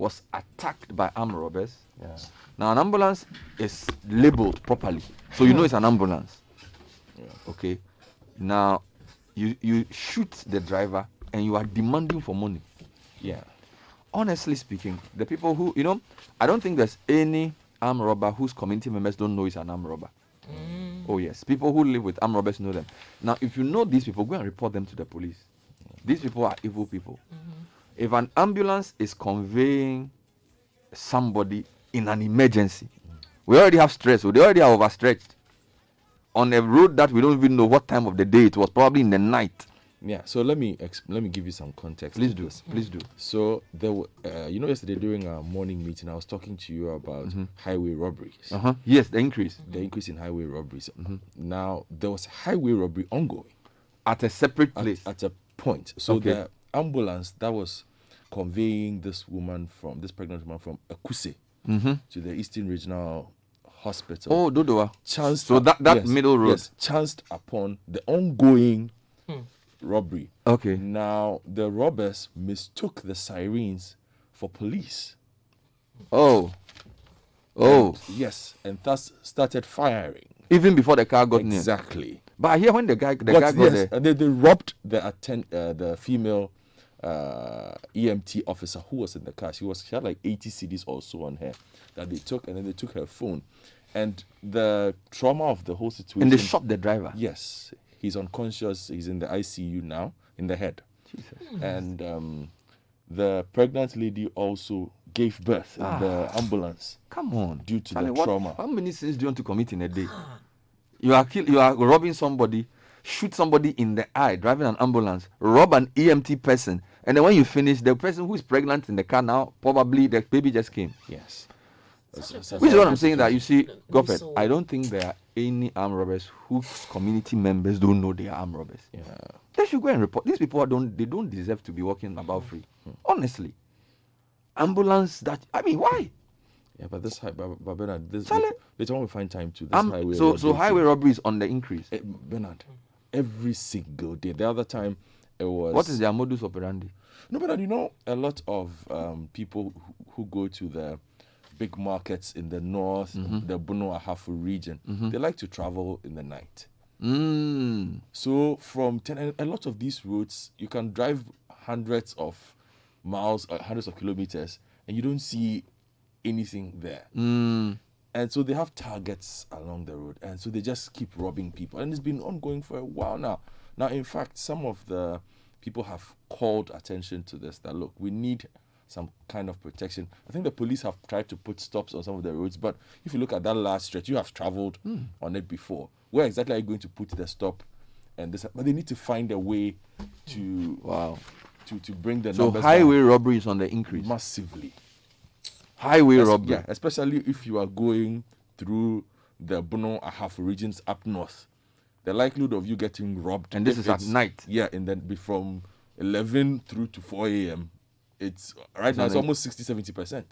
was attacked by armed robbers. Yeah. Now, an ambulance is labeled properly, so you know it's an ambulance. Yeah. Okay. Now, you shoot the driver and you are demanding for money. Yeah. Honestly speaking, the people who, I don't think there's any armed robber whose community members don't know he's an armed robber. Oh yes, people who live with armed robbers know them. Now, if you know these people, go and report them to the police. These people are evil people. If an ambulance is conveying somebody in an emergency, we already have stress, so they already are overstretched on a road that we don't even know what time of the day it was, probably in the night. Yeah. So let me give you some context. Please do. Please do. So there were, yesterday during our morning meeting, I was talking to you about highway robberies. Yes, the increase. The increase in highway robberies. Now there was highway robbery ongoing At a separate place. at a point. So Okay. the ambulance that was conveying this pregnant woman from Akuse to the Eastern Regional Hospital. Oh, Dodoa. chanced So that yes, middle road. yes, chanced upon the ongoing robbery. Okay. Now the robbers mistook the sirens for police. Oh. Yes, and thus started firing. Even before the car got near. Exactly. But I hear when the guy got Yes, there. and they robbed the female EMT officer who was in the car. She had like 80 CDs also on her that they took, and then they took her phone. And the trauma of the whole situation. And they shot the driver. Yes, he's unconscious. He's in the ICU now, in the head. Jesus. And the pregnant lady also gave birth in the ambulance Come on. due to Charlie, the trauma. How many sins do you want to commit in a day? You are robbing somebody, shoot somebody in the eye, driving an ambulance, rob an EMT person, and then when you finish, the person who is pregnant in the car now, probably the baby just came. Yes. Which is what I'm saying, that you see, Godfred, I don't think there are any armed robbers whose community members don't know they are armed robbers. Yeah. They should go and report. These people don't deserve to be walking about free. Honestly. Ambulance why? Yeah, but this but Bernard, Charlie. later on we find time to this highway. So highway robbery is on the increase. Bernard, every single day. The other time it was. What is their modus operandi? No, Bernard, a lot of people who go to the big markets in the north, the Bono Ahafu region, they like to travel in the night. So from 10, a lot of these roads, you can drive hundreds of miles, hundreds of kilometers, and you don't see anything there. And so they have targets along the road, and so they just keep robbing people, and it's been ongoing for a while now. Now, in fact, some of the people have called attention to this, that look, we need some kind of protection. I think the police have tried to put stops on some of the roads, but if you look at that last stretch, you have traveled on it before. Where exactly are you going to put the stop? And this, but they need to find a way to to bring the numbers So highway down robbery is on the increase. massively. Highway robbery. Yeah, especially if you are going through the Bono Ahafu regions up north. The likelihood of you getting robbed, And this if is at it's- night. Yeah, and then from 11 through to 4 a.m. It's right now. It's almost 60-70%.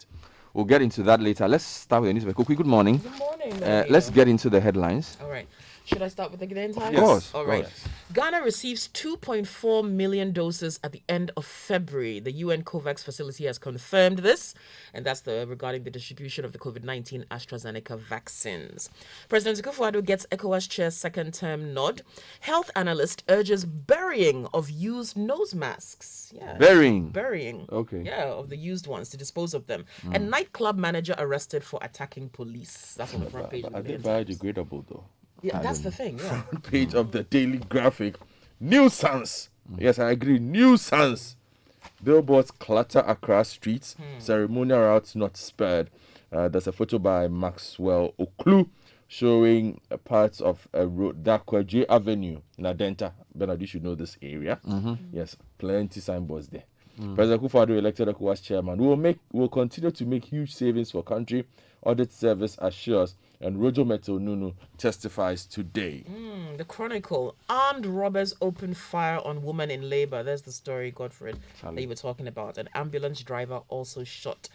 We'll get into that later. Let's start with the newspaper. Cookie, good morning. Good morning. Let's get into the headlines. All right. Should I start with the Ghanaian Times? Of course. All right. Yes. Ghana receives 2.4 million doses at the end of February. The UN COVAX facility has confirmed this, and that's regarding the distribution of the COVID-19 AstraZeneca vaccines. President Akufo-Addo gets ECOWAS chair's second-term nod. Health analyst urges burying of used nose masks. Yeah. Burying. Okay. Yeah, of the used ones to dispose of them. And nightclub manager arrested for attacking police. That's on the front page. Of Are the they Ghanaian Times. biodegradable though? Yeah, that's the thing. Yeah. Page of the Daily Graphic. Nuisance. Yes, I agree. Nuisance. Billboards clatter across streets. Ceremonial routes not spared. There's a photo by Maxwell Oklu showing parts of a road, Dakwa J Avenue in Adenta. Bernard, you should know this area. Yes, plenty signboards there. President Akufo-Addo elected ECOWAS chairman. Will continue to make huge savings for country. Audit service assures, and Rojo Metal Nunu testifies today. The Chronicle. Armed robbers open fire on woman in labor. There's the story, Godfred, that you were talking about. An ambulance driver also shot.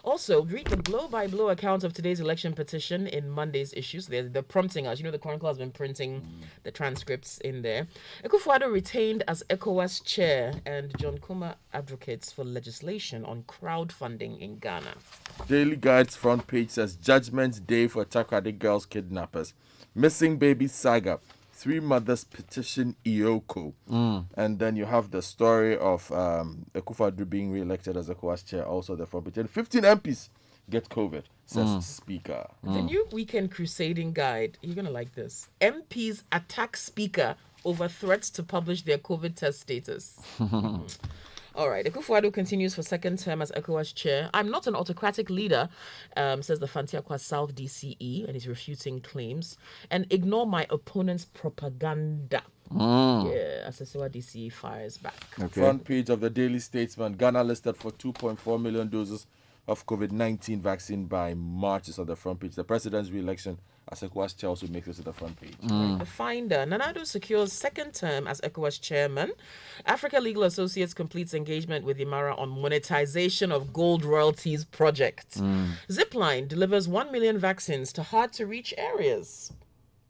Also, read the blow-by-blow account of today's election petition in Monday's issues. They're prompting us. You know, the Chronicle has been printing the transcripts in there. Akufo-Addo retained as ECOWAS chair, and John Kuma advocates for legislation on crowdfunding in Ghana. Daily Guide's front page says Judgment Day for Takrady girls kidnappers. Missing baby saga. 3 mothers petition EOCO. And then you have the story of Akufo-Addo being re-elected as ECOWAS chair. Also the front page. And 15 MPs get COVID, says Speaker. The new Weekend Crusading Guide, you're going to like this. MPs attack Speaker over threats to publish their COVID test status. All right, Akufo-Addo continues for second term as ECOWAS chair. I'm not an autocratic leader, says the Fantiakwa South DCE, and he's refuting claims. And ignore my opponent's propaganda. Yeah, Asasewa DCE fires back. Okay. Front page of the Daily Statesman. Ghana listed for 2.4 million doses of COVID-19 vaccine by March. Is on the front page. The president's re-election as ECOWAS chair also makes it to the front page. The Finder. Nana-Addo secures second term as ECOWAS chairman. Africa Legal Associates completes engagement with Imara on monetization of gold royalties project. Zipline delivers 1 million vaccines to hard-to-reach areas.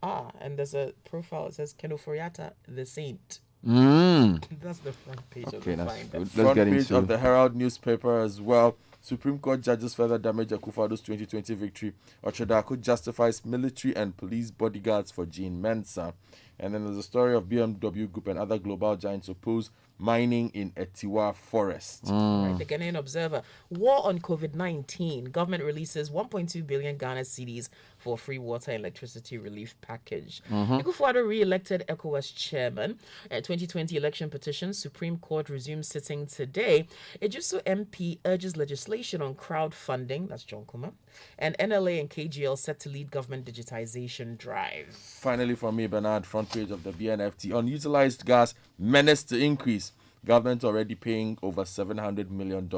And there's a profile that says Keno Foriata, the saint. That's the front page of the that's Finder. good. Let's Front get page into of the Herald newspaper as well. Supreme Court judges further damage Akufo-Addo's 2020 victory. Ochedako justifies military and police bodyguards for Jean Mensa. And then there's a story of BMW Group and other global giants oppose mining in Etiwa Forest. Right, the Ghanaian Observer. War on COVID-19. Government releases 1.2 billion Ghana cedis for free water and electricity relief package. Akufo-Addo re-elected ECOWAS chairman. 2020 election petition. Supreme Court resumes sitting today. Ejuso MP urges legislation on crowdfunding. That's John Kuma. And NLA and KGL set to lead government digitization drive. Finally, from me, Bernard, front page of the BNFT. Unutilized gas menace to increase. Government already paying over $700 million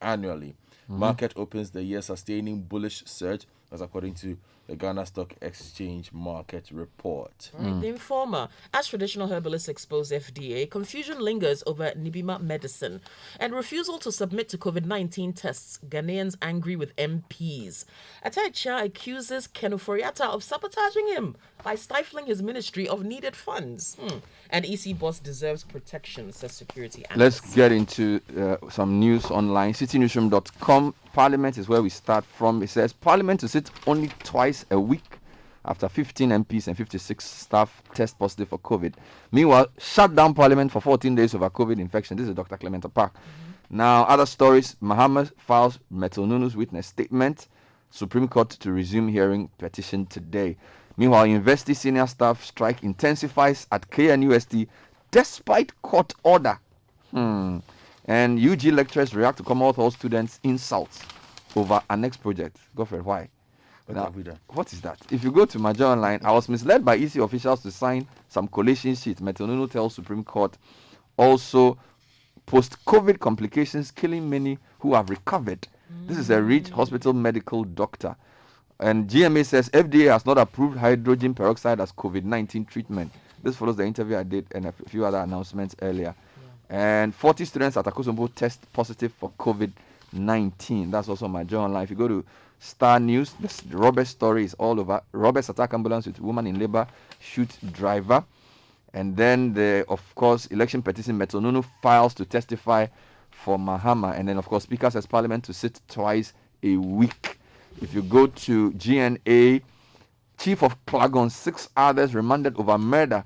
annually. Market opens the year sustaining bullish surge, as according to the Ghana Stock Exchange market report. Right, The Informer. As traditional herbalists expose FDA, confusion lingers over Nibima medicine and refusal to submit to COVID-19 tests. Ghanaians angry with MPs. Ataicha accuses Keno Foriata of sabotaging him by stifling his ministry of needed funds. And EC boss deserves protection, says security analyst. Let's get into some news online. CitiNewsroom.com. Parliament is where we start from. It says Parliament to sit only twice a week after 15 MPs and 56 staff test positive for COVID. Meanwhile, shut down Parliament for 14 days over COVID infection. This is Dr. Clement Park. Now, other stories. Muhammad files Metal Nunu's witness statement. Supreme Court to resume hearing petition today. Meanwhile, university senior staff strike intensifies at KNUST despite court order. And UG lecturers react to Commonwealth Hall students' insults over an next project. Godfrey, why? Now, what is that? If you go to Major Online, I was misled by EC officials to sign some collation sheet. Metonunu tells Supreme Court. Also, post-COVID complications killing many who have recovered. This is a rich hospital medical doctor. And GMA says FDA has not approved hydrogen peroxide as COVID-19 treatment. This follows the interview I did and a few other announcements earlier. And 40 students at Akosombo test positive for COVID-19. That's also my journal online. If you go to Star News, the Robert story is all over. Robert's attack ambulance with woman in labor, shoot driver. And then the, of course, election petition Metonunu files to testify for Mahama. And then, of course, Speaker says Parliament to sit twice a week. If you go to GNA, Chief of Klagon, 6 others remanded over murder.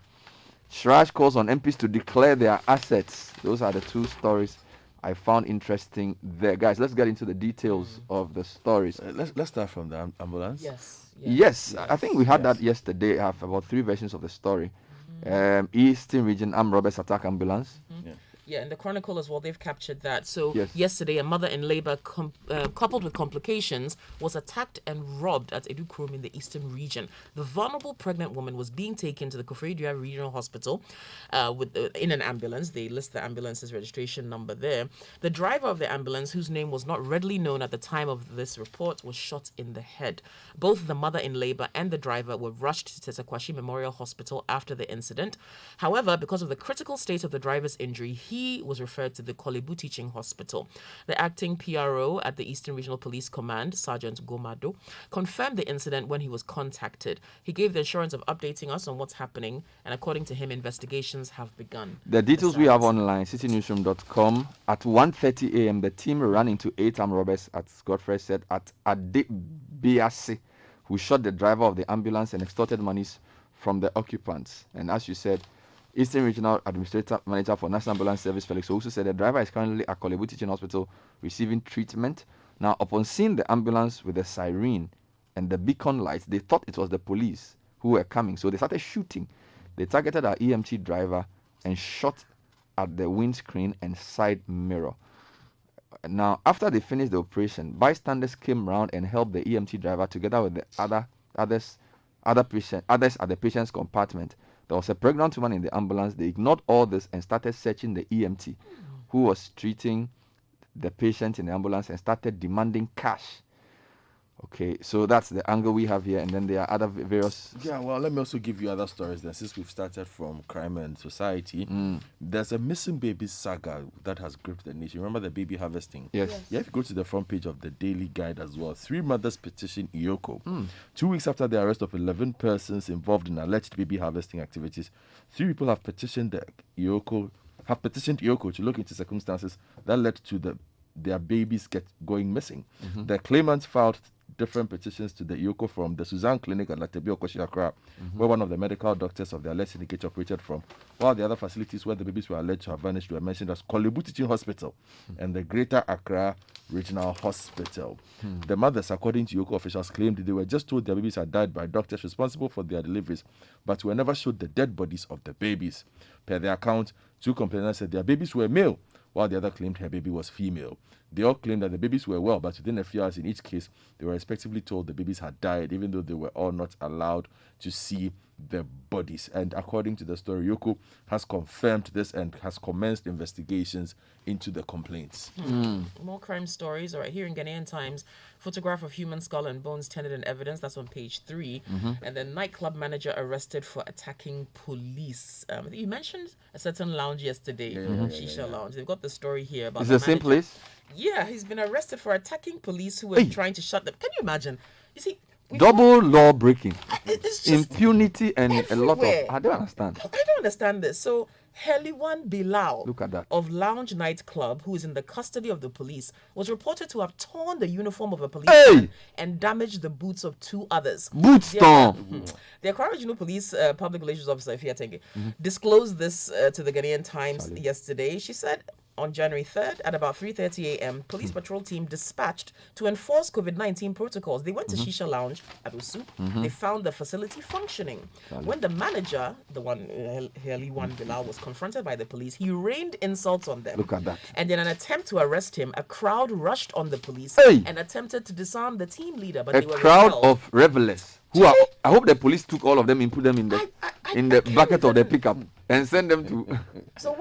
Shraj calls on MPs to declare their assets. Those are the 2 stories I found interesting there. Guys, let's get into the details of the stories. Let's start from the ambulance. Yes. I think we had that yesterday. I have about 3 versions of the story. Eastern Region Armed Robbers Attack Ambulance. Yeah, in the Chronicle as well, they've captured that. So Yes. yesterday, a mother in labor coupled with complications was attacked and robbed at Edukrom in the eastern region. The vulnerable pregnant woman was being taken to the Koforidua Regional Hospital in an ambulance. They list the ambulance's registration number there. The driver of the ambulance, whose name was not readily known at the time of this report, was shot in the head. Both the mother in labor and the driver were rushed to Tetakwashi Memorial Hospital after the incident. However, because of the critical state of the driver's injury, he he was referred to the Kolebu Teaching Hospital. The acting PRO at the Eastern Regional Police Command, Sergeant Gomado, confirmed the incident when he was contacted. He gave the assurance of updating us on what's happening, and according to him, investigations have begun. The details we have online, citynewsroom.com. At 1:30 a.m., the team ran into 8 armed robbers, as Godfrey said, at Adebiase, who shot the driver of the ambulance and extorted monies from the occupants. And as you said, Eastern Regional Administrator Manager for National Ambulance Service, Felix also said the driver is currently at Kolebu Teaching Hospital receiving treatment. Now, upon seeing the ambulance with the siren and the beacon lights, they thought it was the police who were coming. So they started shooting. They targeted our EMT driver and shot at the windscreen and side mirror. Now, after they finished the operation, bystanders came round and helped the EMT driver together with the others at the patient's compartment. There was a pregnant woman in the ambulance. They ignored all this and started searching the EMT who was treating the patient in the ambulance and started demanding cash. Okay, so that's the angle we have here, and then there are other various. Yeah, well, let me also give you other stories then. Since we've started from crime and society, there's a missing baby saga that has gripped the nation. Remember the baby harvesting? Yes. Yeah, if you go to the front page of the Daily Guide as well, 3 mothers petition Iyoko. 2 weeks after the arrest of 11 persons involved in alleged baby harvesting activities, 3 people have petitioned Iyoko to look into circumstances that led to their babies going missing. The claimants filed different petitions to the Iyoko from the Suzanne Clinic at Latebio Okoshi Accra, where one of the medical doctors of the alleged syndicate operated from, while the other facilities where the babies were alleged to have vanished were mentioned as Kolebu Teaching Hospital and the Greater Accra Regional Hospital. The mothers, according to Iyoko officials, claimed they were just told their babies had died by doctors responsible for their deliveries, but were never showed the dead bodies of the babies. Per their account, 2 complainants said their babies were male, while the other claimed her baby was female. They all claimed that the babies were well, but within a few hours in each case, they were respectively told the babies had died, even though they were all not allowed to see the bodies. And according to the story, Yoko has confirmed this and has commenced investigations into the complaints. More crime stories. All right, here in Ghanaian Times, photograph of human skull and bones tendered in evidence. That's on page 3. And then nightclub manager arrested for attacking police. You mentioned a certain lounge yesterday, Shisha Lounge. They've got the story here about It's the same manager. place? Yeah, he's been arrested for attacking police who were trying to shut them. Can you imagine? You see, Double law breaking, it's just impunity, and a lot of. everywhere. I don't understand. I don't understand this. So, Heliwan Bilal Look at that. of Lounge Nightclub, who is in the custody of the police, was reported to have torn the uniform of a policeman and damaged the boots of 2 others. Boots torn. The Accra Regional Police Public Relations Officer, Ifia Tenge, disclosed this to the Ghanaian Times yesterday. She said on January 3rd at about 3:30 a.m., police patrol team dispatched to enforce COVID-19 protocols. They went to Shisha Lounge at Usu. They found the facility functioning. When the manager, the one, Heliwan Bilal, was confronted by the police, he rained insults on them. Look at that. And in an attempt to arrest him, a crowd rushed on the police Hey! and attempted to disarm the team leader, but A they were crowd repelled. of revelers who are. I hope the police took all of them and put them in the I can't bucket of the even- pickup and sent them to. So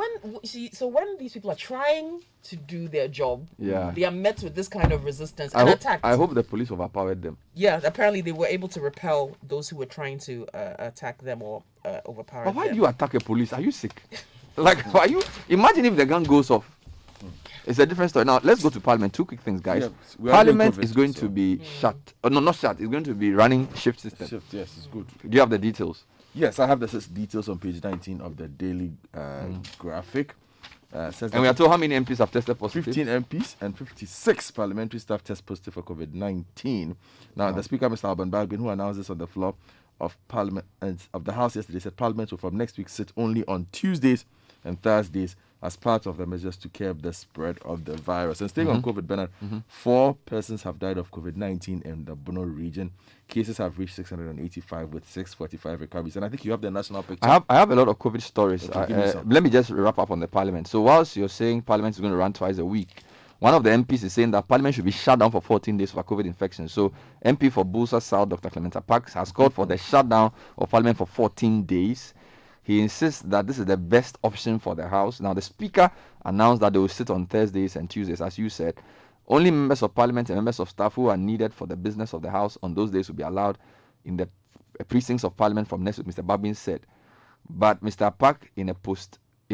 when these people are trying to do their job, Yeah. they are met with this kind of resistance I and hope, attacked. I hope the police overpowered them. Yeah, apparently they were able to repel those who were trying to attack them or overpower But why them. do you attack a police? Are you sick? Like, why you? Imagine if the gun goes off. It's a different story. Now let's go to Parliament. 2 quick things, guys. Yeah, we are doing Parliament COVID, is going so- to be shut. Oh, no, not shut. It's going to be running shift system. Shift, yes, it's good. Do you have the details? Yes, I have the details on page 19 of the Daily graphic. Says And we are told how many MPs have tested positive. 15 MPs and 56 parliamentary staff test positive for COVID-19. Now, the Speaker, Mr. Alban Bagbin, who announced this on the floor of Parliament and of the House yesterday, said Parliament will from next week sit only on Tuesdays and Thursdays as part of the measures to curb the spread of the virus. And staying on COVID, Bernard, 4 persons have died of COVID-19 in the Bono region. Cases have reached 685 with 645 recoveries. And I think you have the national picture. I have a lot of COVID stories. Okay, give me some. Let me just wrap up on the Parliament. So whilst you're saying Parliament is going to run twice a week, one of the MPs is saying that Parliament should be shut down for 14 days for COVID infection. So MP for Bulsa South, Dr. Clementa Parks, has called for the shutdown of Parliament for 14 days. He insists that this is the best option for the House. Now, the Speaker announced that they will sit on Thursdays and Tuesdays, as you said. Only members of Parliament and members of staff who are needed for the business of the House on those days will be allowed in the precincts of Parliament from next week, Mr. Babin said. But Mr. Park, in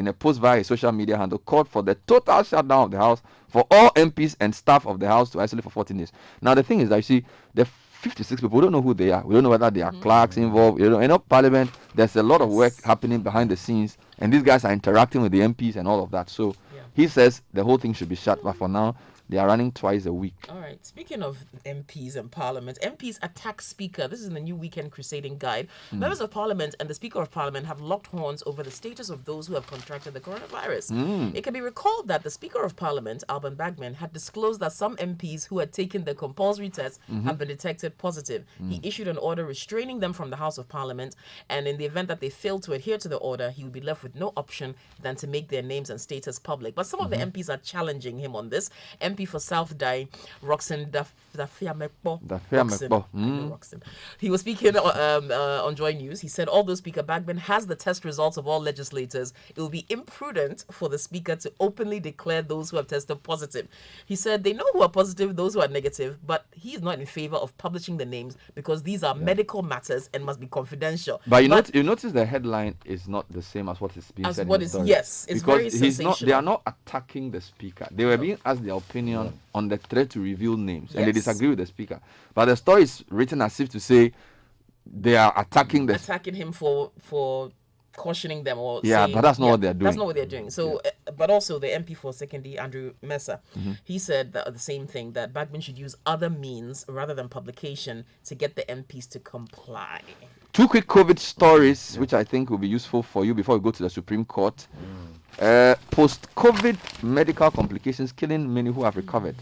in a post via a social media handle, called for the total shutdown of the House for all MPs and staff of the House to isolate for 14 days. Now, the thing is that you see, the 56 people, we don't know who they are. We don't know whether they are clerks involved. You know, Parliament, there's a lot of work happening behind the scenes, and these guys are interacting with the MPs and all of that. So he says the whole thing should be shut, but for now, they are running twice a week. All right. Speaking of MPs and Parliament, MPs attack Speaker. This is in the new Weekend Crusading Guide. Members of Parliament and the Speaker of Parliament have locked horns over the status of those who have contracted the coronavirus. It can be recalled that the Speaker of Parliament, Alban Bagman, had disclosed that some MPs who had taken the compulsory test have been detected positive. He issued an order restraining them from the House of Parliament, and in the event that they failed to adhere to the order, he would be left with no option than to make their names and status public. But some of the MPs are challenging him on this. MP for South Dai, Roxanne Dafiamekpo. Roxanne. He was speaking on Joy News. He said, although Speaker Bagman has the test results of all legislators, it will be imprudent for the Speaker to openly declare those who have tested positive. He said they know who are positive, those who are negative, but he is not in favor of publishing the names because these are medical matters and must be confidential. But you notice the headline is not the same as what is being said in the story. Yes, it's because very sensational. They are not attacking the Speaker. They were being asked their opinion on the threat to reveal names, and they disagree with the Speaker. But the story is written as if to say they are attacking him for cautioning them or saying, but that's not what they're doing. That's not what they're doing. So, but also the MP for Secondary, Andrew Mesa, he said the same thing, that Bagman should use other means rather than publication to get the MPs to comply. Two quick COVID stories, which I think will be useful for you before we go to the Supreme Court. Post-COVID medical complications killing many who have recovered.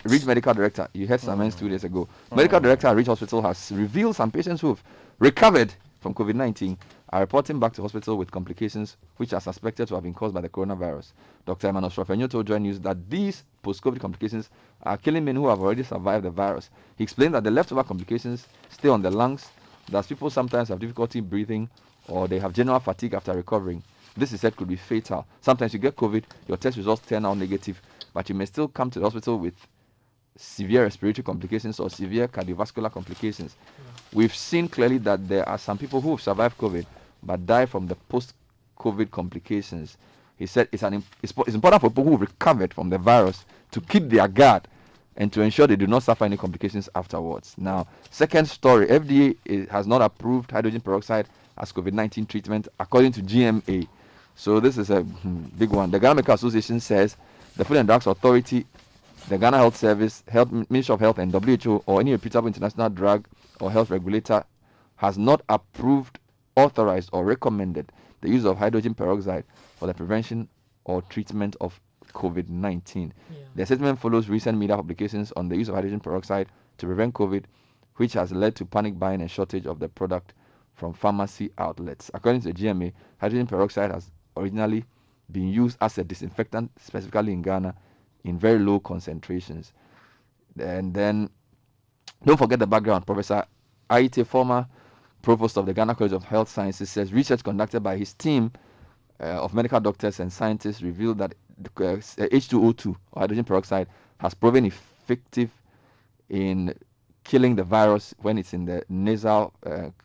Reach Medical Director, you heard Samens 2 days ago. Medical Director at Reach Hospital has revealed some patients who have recovered from COVID-19 are reporting back to hospital with complications which are suspected to have been caused by the coronavirus. Dr. Emmanuel Srofenyo told Joy News that these post-COVID complications are killing men who have already survived the virus. He explained that the leftover complications stay on the lungs, that people sometimes have difficulty breathing or they have general fatigue after recovering. This, he said, could be fatal. Sometimes you get COVID, your test results turn out negative, but you may still come to the hospital with severe respiratory complications or severe cardiovascular complications. We've seen clearly that there are some people who have survived COVID but die from the post-COVID complications. He said it's important for people who recovered from the virus to keep their guard and to ensure they do not suffer any complications afterwards. Now, second story, FDA has not approved hydrogen peroxide as COVID-19 treatment according to GMA. So this is a big one. The Ghana Medical Association says the Food and Drugs Authority, the Ghana Health Service, Ministry of Health and WHO or any reputable international drug or health regulator has not approved, authorized or recommended the use of hydrogen peroxide for the prevention or treatment of COVID-19. The statement follows recent media publications on the use of hydrogen peroxide to prevent COVID, which has led to panic buying and shortage of the product from pharmacy outlets. According to the GMA, hydrogen peroxide has originally been used as a disinfectant, specifically in Ghana, in very low concentrations. And then, don't forget the background. Professor Aite, former provost of the Ghana College of Health Sciences, says research conducted by his team of medical doctors and scientists revealed that H2O2, or hydrogen peroxide, has proven effective in killing the virus when it's in the nasal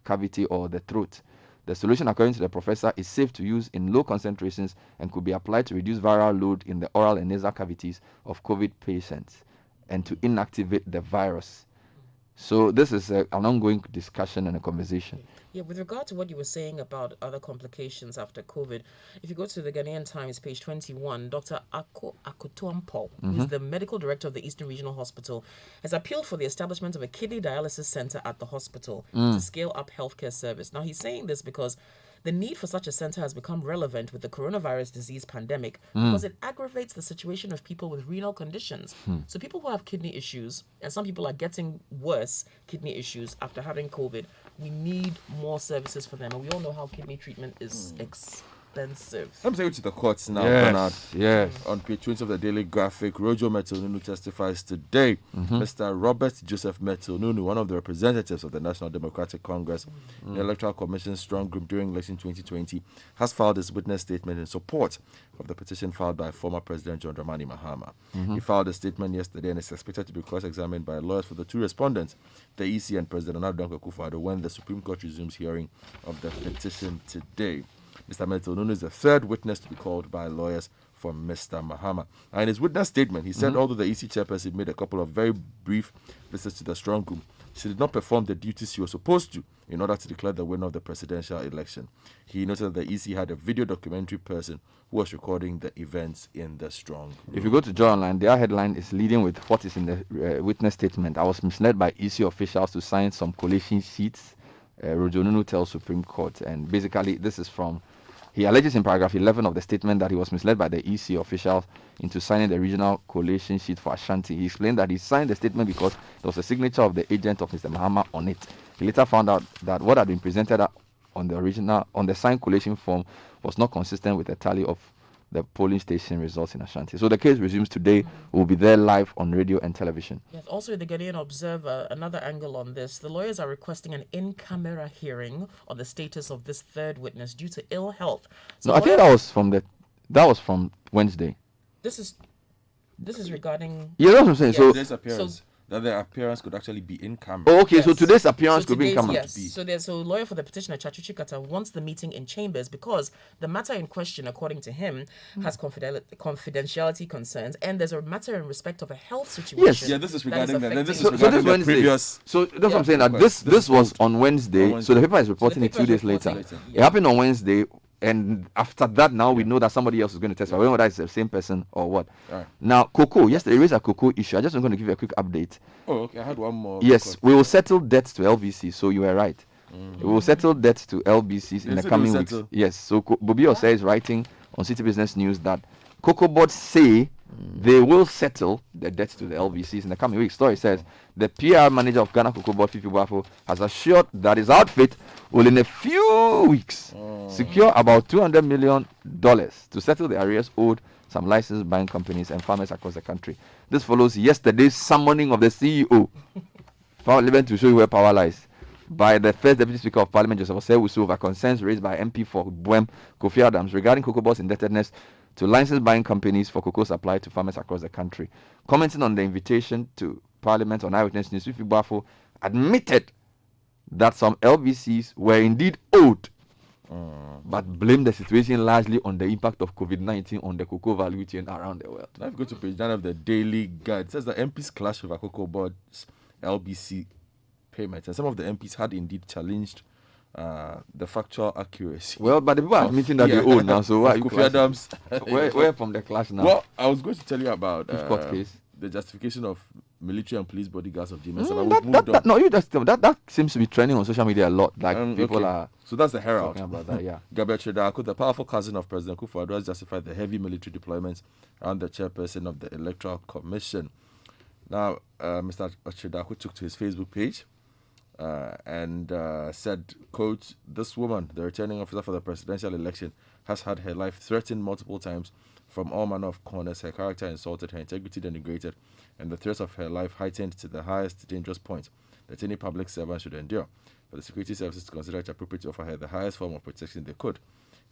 cavity or the throat. The solution, according to the professor, is safe to use in low concentrations and could be applied to reduce viral load in the oral and nasal cavities of COVID patients and to inactivate the virus. So this is an ongoing discussion and a conversation. Yeah, with regard to what you were saying about other complications after COVID, if you go to the Ghanaian Times, page 21, Dr. Akotuampo, who is the medical director of the Eastern Regional Hospital, has appealed for the establishment of a kidney dialysis center at the hospital to scale up healthcare service. Now, he's saying this because the need for such a center has become relevant with the coronavirus disease pandemic because it aggravates the situation of people with renal conditions. So people who have kidney issues, and some people are getting worse kidney issues after having COVID, we need more services for them. And we all know how kidney treatment is expensive. Let me take you to the courts now, Yes, Bernard. yes. On page 20 of the Daily Graphic, Rojo Metilnunu testifies today. Mr. Robert Joseph Metilnunu, one of the representatives of the National Democratic Congress, the Electoral Commission's strong group during election 2020, has filed his witness statement in support of the petition filed by former President John Dramani Mahama. He filed a statement yesterday and is expected to be cross-examined by lawyers for the two respondents, the EC and President Nana Dankwa Akufo-Addo, when the Supreme Court resumes hearing of the petition today. Mr. Meto Nunu is the third witness to be called by lawyers for Mr. Mahama. And in his witness statement, he said although the EC chairperson made a couple of very brief visits to the strong room, she did not perform the duties she was supposed to in order to declare the winner of the presidential election. He noted that the EC had a video documentary person who was recording the events in the strong room. If you go to Joy Online, their headline is leading with what is in the witness statement. I was misled by EC officials to sign some collation sheets, Rojo Nunu tells Supreme Court. And basically, this is from, he alleges in paragraph 11 of the statement that he was misled by the EC officials into signing the regional collation sheet for Ashanti. He explained that he signed the statement because there was a signature of the agent of Mr. Mahama on it. He later found out that what had been presented on the signed collation form was not consistent with the tally of the polling station results in Ashanti. So the case resumes today. We'll be there live on radio and television. Yes, also in the Ghanaian Observer, another angle on this. The lawyers are requesting an in-camera hearing on the status of this third witness due to ill health. So No, I think that was from Wednesday. This is regarding. Yeah, that's what I'm saying. So Today's appearance, that their appearance could actually be in camera. oh, okay, so Yes. today's appearance could be in today's- camera. Yes. So there's a lawyer for the petitioner, Chachuchi Kata, wants the meeting in chambers because the matter in question, according to him, has confidentiality concerns, and there's a matter in respect of a health situation. Yes. Yeah, this is that regarding that. This is So regarding this the Wednesday. previous. So that's what I'm saying. That request. this was on Wednesday. On So the paper is reporting it paper 2 is days later. reporting it, It happened on Wednesday, and after that, now we know that somebody else is going to testify. I don't know whether it's the same person or what. Alright. Now, Cocoa. Yesterday, raised a Cocoa issue. I just want to give you a quick update. Oh, okay. I had one more. Yes, request. we will settle debts to LBC. So you were right. We will settle debts to LBCs in They the said they coming will weeks. settle. Yes. So Bobi Osei is writing on Citi Business News that Cocoa Board say they will settle the debts to the LBCs in the coming weeks. Story says the PR manager of Ghana Cocoa Board, Fifi Buafo, has assured that his outfit will in a few weeks secure about $200 million to settle the arrears owed some licensed buying companies and farmers across the country. This follows yesterday's summoning of the CEO, Power Living, to show you where power lies, by the first Deputy Speaker of Parliament, Joseph Osei, over concerns raised by MP for Buem, Kofi Adams, regarding Cocoa Board's indebtedness to licensed buying companies for cocoa supply to farmers across the country. Commenting on the invitation to Parliament on Eyewitness News, Fifi Buafo admitted that some LBCs were indeed owed, but blamed the situation largely on the impact of COVID-19 on the cocoa value chain around the world. Now, if you go to page 9 of the Daily Guide, it says the MPs clash over Cocoa Board's LBC payments, and some of the MPs had indeed challenged the factual accuracy. Well, but the people are admitting that they owe now, so why are you Kofi clashing? Adams. Where from the clash now? Well, I was going to tell you about Which court case? the justification of military and police bodyguards of GMS. No, you just that seems to be trending on social media a lot. Like people Okay. are So that's the Herald. talking about that. Yeah. Gabriel Chedako, the powerful cousin of President Kufuor, has justified the heavy military deployments around the chairperson of the Electoral Commission. Now, Mr. Chedako took to his Facebook page and said, quote, "This woman, the returning officer for the presidential election, has had her life threatened multiple times from all manner of corners, her character insulted, her integrity denigrated, and the threat of her life heightened to the highest dangerous point that any public servant should endure. For the security services to consider it appropriate to offer her the highest form of protection they could.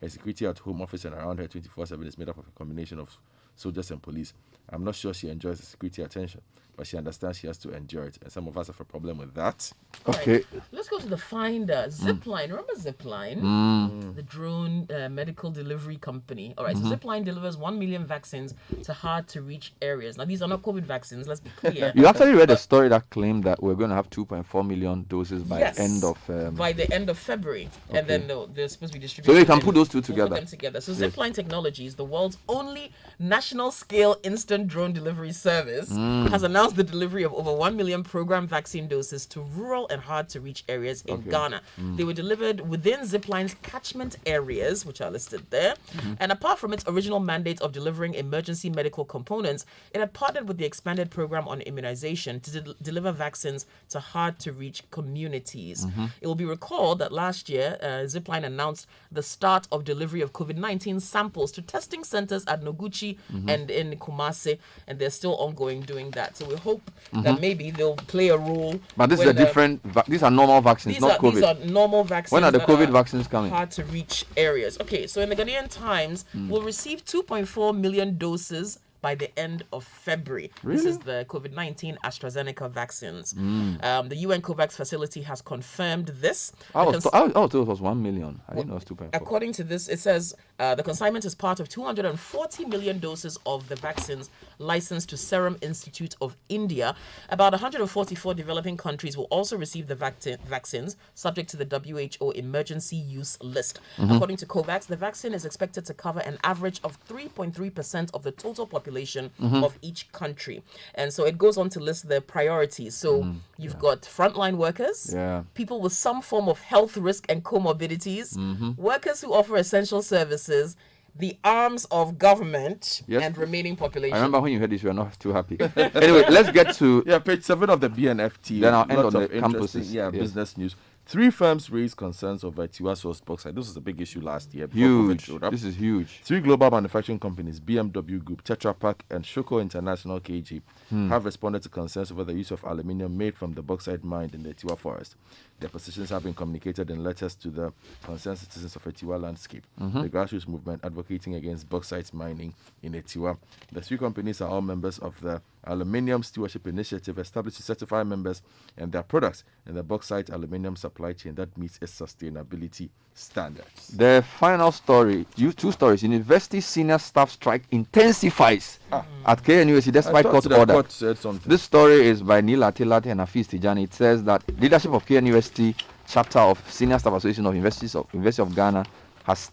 Her security at home office and around her 24/7 is made up of a combination of soldiers and police. I'm not sure she enjoys the security attention, but she understands she has to endure it, and some of us have a problem with that." Okay. Let's go to the Finder. Zipline. Remember Zipline? The drone medical delivery company. All right, so Zipline delivers 1 million vaccines to hard to reach areas. Now, these are not COVID vaccines, let's be clear. You actually read a story that claimed that we're going to have 2.4 million doses by Yes, the end of. by the end of February, and then they're supposed to be So distributed. you can in- put those two we'll put together. them together. So Zipline Technologies, the world's only national-scale instant drone delivery service, has announced the delivery of over 1 million program vaccine doses to rural and hard-to-reach areas in Ghana. They were delivered within Zipline's catchment areas, which are listed there. And apart from its original mandate of delivering emergency medical components, it had partnered with the expanded program on immunization to deliver vaccines to hard-to-reach communities. It will be recalled that last year, Zipline announced the start of delivery of COVID-19 samples to testing centers at Noguchi and in Kumasi, and they're still ongoing doing that. So we hope that maybe they'll play a role. But this is a when, different. These are normal vaccines, these not are, COVID. These are normal vaccines. When are the that COVID vaccines coming? Hard to reach areas. Okay, so in the Ghanaian Times, we'll receive 2.4 million doses by the end of February. Really? This is the COVID-19 AstraZeneca vaccines. The UN COVAX facility has confirmed this. I was told it was 1 million. I didn't know it was 2.4. According to this, it says the consignment is part of 240 million doses of the vaccines licensed to Serum Institute of India. About 144 developing countries will also receive the vaccines, subject to the WHO emergency use list. According to COVAX, the vaccine is expected to cover an average of 3.3% of the total population of each country. And so it goes on to list the priorities. So you've got frontline workers, people with some form of health risk and comorbidities, workers who offer essential services, the arms of government, and remaining population. I remember when you heard this, you were not too happy. Anyway, let's get to page 7 of the BNFT. Then I'll end Lots on of the interesting, campuses. business news. 3 firms raised concerns over Tiwa source bauxite. This was a big issue last year. before COVID huge. showed up. This is huge. 3 global manufacturing companies, BMW Group, Tetra Pak, and Shoko International KG, have responded to concerns over the use of aluminium made from the bauxite mined in the Tiwa forest. Their positions have been communicated in letters to the concerned citizens of the Tiwa landscape, the grassroots movement advocating against bauxite mining in the Tiwa. The 3 companies are all members of the Aluminium Stewardship Initiative, established to certify members and their products in the bauxite aluminium supply chain that meets its sustainability standards. The final story, 2 stories. University senior staff strike intensifies at KNUST despite I thought court the order. court said something. This story is by Neil Atilate and Afis Tijani. It says that leadership of KNUST chapter of Senior Staff Association of University of Ghana has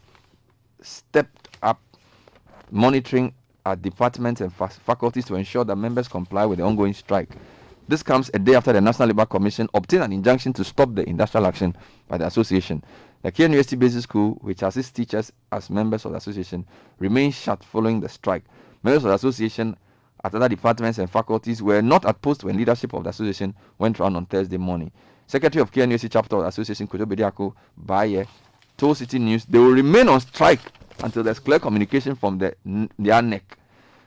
stepped up monitoring at departments and faculties to ensure that members comply with the ongoing strike. This comes a day after the National Labour Commission obtained an injunction to stop the industrial action by the association. The KNUST Basic School, which assists teachers as members of the association, remains shut following the strike. Members of the association at other departments and faculties were not at post when leadership of the association went round on Thursday morning. Secretary of KNUST chapter of the association, Kojo Bediako Baye, told Citi News they will remain on strike until there's clear communication from their neck.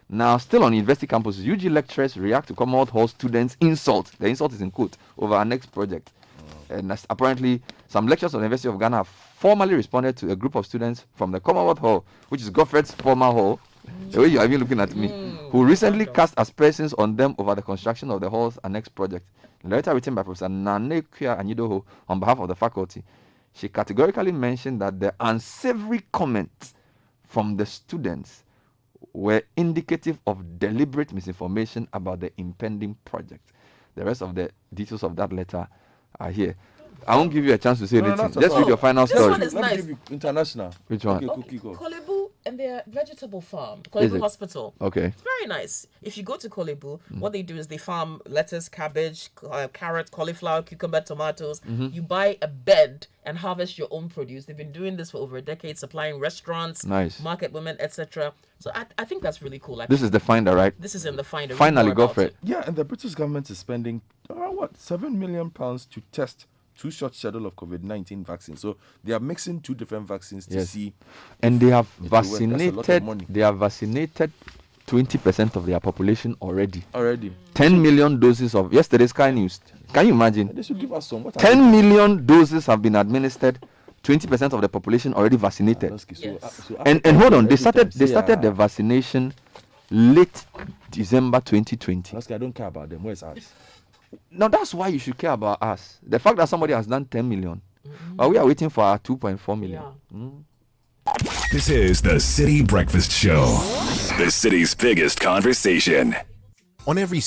Now, still on university campuses, UG lecturers react to Commonwealth Hall students' insult. The insult is in quote over our next project. And apparently, some lecturers of the University of Ghana have formally responded to a group of students from the Commonwealth Hall, which is Godfred's former hall, the way you are even looking at me, who recently cast aspersions on them over the construction of the hall's annex project. In a letter written by Professor Nanekia Anyidoho on behalf of the faculty, she categorically mentioned that the unsavory comments from the students were indicative of deliberate misinformation about the impending project. The rest of the details of that letter are here. I won't give you a chance to say anything. Just read your final story. One is Let me nice. give you international. Which one? Okay, Cookie, go. Kolebu and their vegetable farm, Is Kolebu it? Hospital. Okay. It's very nice. If you go to Kolebu, what they do is they farm lettuce, cabbage, carrot, cauliflower, cucumber, tomatoes. You buy a bed and harvest your own produce. They've been doing this for over a decade, supplying restaurants, Nice. market women, etc. So I think that's really cool. This is the finder, right? This is in the Finder. Read Finally, more go about for it. Yeah, and the British government is spending around £7 million to test 2 shot schedule of COVID-19 vaccines. So they are mixing 2 different vaccines to Yes. see. And they have It will work. That's a lot of vaccinated. money. They have vaccinated 20% of their population already. Already. 10 million doses of yesterday's Sky News. Can you imagine? They should give us some. What are 10 million doses have been administered. 20% of the population already vaccinated. Yes. And hold on, they started the vaccination late December 2020. I don't care about them. Where's ours? Now that's why you should care about us. The fact that somebody has done 10 million, but we are waiting for our 2.4 million. Yeah. This is the Citi Breakfast Show, the city's biggest conversation. On every